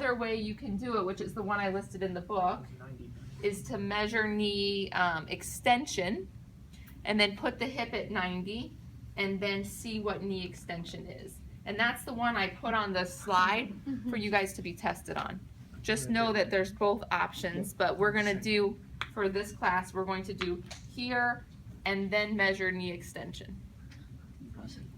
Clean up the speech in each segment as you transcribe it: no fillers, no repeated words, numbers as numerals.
other way you can do it, which is the one I listed in the book, is to measure knee extension and then put the hip at 90 and then see what knee extension is. And that's the one I put on the slide for you guys to be tested on. Just know that there's both options, but we're going to do, for this class, we're going to do here and then measure knee extension.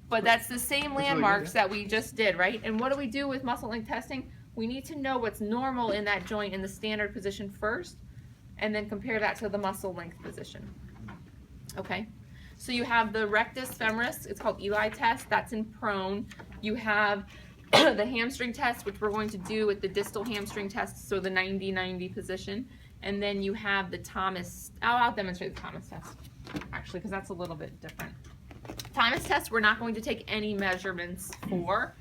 But that's the same landmarks that we just did, right? And what do we do with muscle length testing? We need to know what's normal in that joint in the standard position first, and then compare that to the muscle length position. Okay? So you have the rectus femoris, it's called Eli test, that's in prone. You have the hamstring test, which we're going to do with the distal hamstring test, so the 90-90 position. And then you have the Thomas, I'll demonstrate the Thomas test, actually, because that's a little bit different. Thomas test, we're not going to take any measurements for.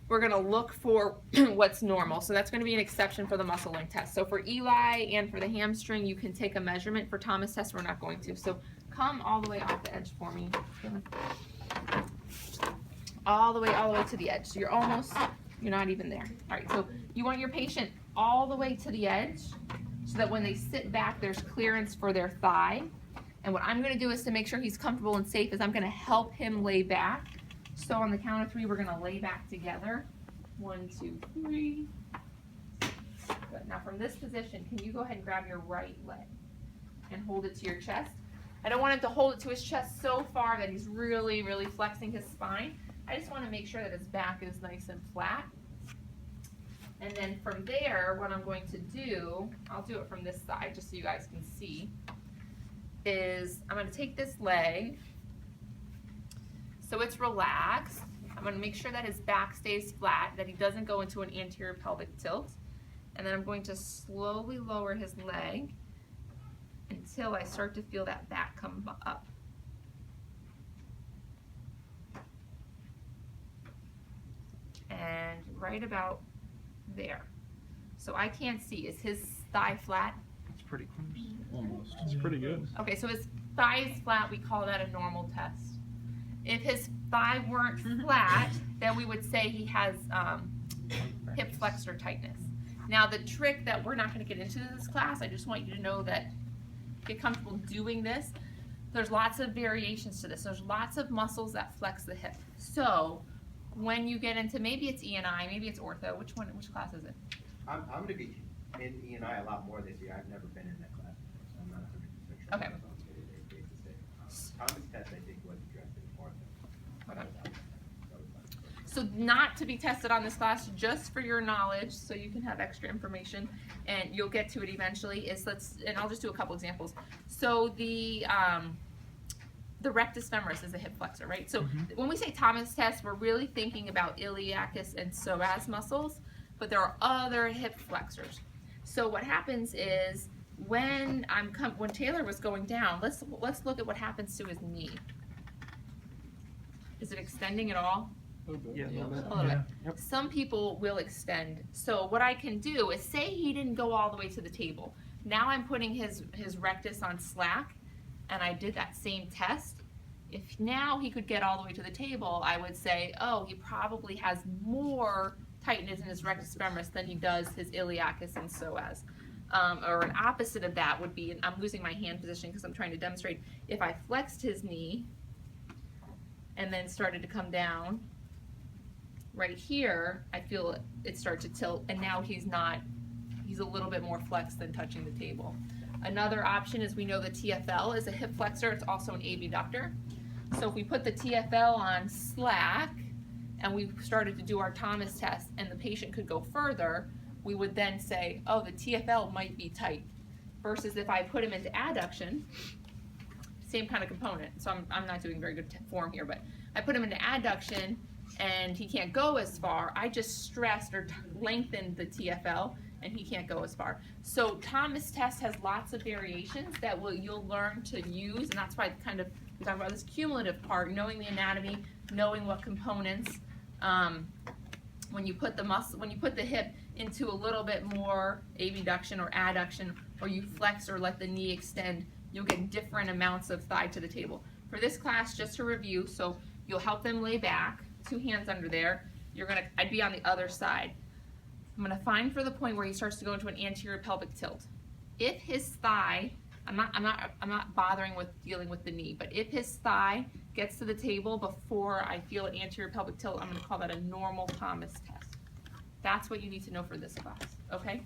We're going to look for what's normal. So that's going to be an exception for the muscle length test. So for Eli and for the hamstring, you can take a measurement. For Thomas test, we're not going to. So come all the way off the edge for me. All the way to the edge. So you're not even there. All right, so you want your patient all the way to the edge so that when they sit back, there's clearance for their thigh. And what I'm going to do is to make sure he's comfortable and safe is I'm going to help him lay back. So on the count of 3, we're going to lay back together. 1, 2, 3. Good. Now from this position, can you go ahead and grab your right leg and hold it to your chest? I don't want him to hold it to his chest so far that he's really, really flexing his spine. I just want to make sure that his back is nice and flat. And then from there, what I'm going to do, I'll do it from this side just so you guys can see, is I'm going to take this leg so it's relaxed. I'm going to make sure that his back stays flat, that he doesn't go into an anterior pelvic tilt. And then I'm going to slowly lower his leg until I start to feel that back come up. And right about there. So I can't see. Is his thigh flat? It's pretty close. Almost. It's pretty good. Okay, so his thigh is flat. We call that a normal test. If his thigh weren't flat, then we would say he has hip flexor tightness. Now the trick that we're not going to get into this class, I just want you to know that get comfortable doing this. There's lots of variations to this. There's lots of muscles that flex the hip. So when you get into, maybe it's E&I, maybe it's ortho, which class is it? I'm going to be in E&I a lot more this year. I've never been in that class, so I'm not 100% sure. Okay. Thomas test, I think, was addressed in ortho. Okay. So not to be tested on this class, just for your knowledge, so you can have extra information, and you'll get to it eventually, is and I'll just do a couple examples. So the rectus femoris is a hip flexor, right? So when we say Thomas test, we're really thinking about iliacus and psoas muscles, but there are other hip flexors. So what happens is when Taylor was going down, let's look at what happens to his knee. Is it extending at all? Yeah, A little bit. Yep. Some people will extend. So what I can do is say he didn't go all the way to the table. Now I'm putting his rectus on slack, and I did that same test. If now he could get all the way to the table, I would say, oh, he probably has more tightness in his rectus femoris than he does his iliacus and psoas. Or an opposite of that would be, and I'm losing my hand position because I'm trying to demonstrate, if I flexed his knee and then started to come down, right here, I feel it start to tilt, and now he's a little bit more flexed than touching the table. Another option is, we know the TFL is a hip flexor, it's also an abductor. So if we put the TFL on slack and we started to do our Thomas test and the patient could go further, we would then say, oh, the TFL might be tight. Versus if I put him into adduction, same kind of component. So I'm not doing very good form here, but I put him into adduction and he can't go as far. I just stressed or lengthened the TFL and he can't go as far. So Thomas test has lots of variations that you'll learn to use, and that's why we talk about this cumulative part, knowing the anatomy, knowing what components. When you put the hip into a little bit more abduction or adduction, or you flex or let the knee extend, you'll get different amounts of thigh to the table. For this class, just to review, so you'll help them lay back, 2 hands under there. I'd be on the other side. I'm gonna find for the point where he starts to go into an anterior pelvic tilt. If his thigh, I'm not bothering with dealing with the knee, but if his thigh gets to the table before I feel an anterior pelvic tilt, I'm gonna call that a normal Thomas test. That's what you need to know for this class, okay?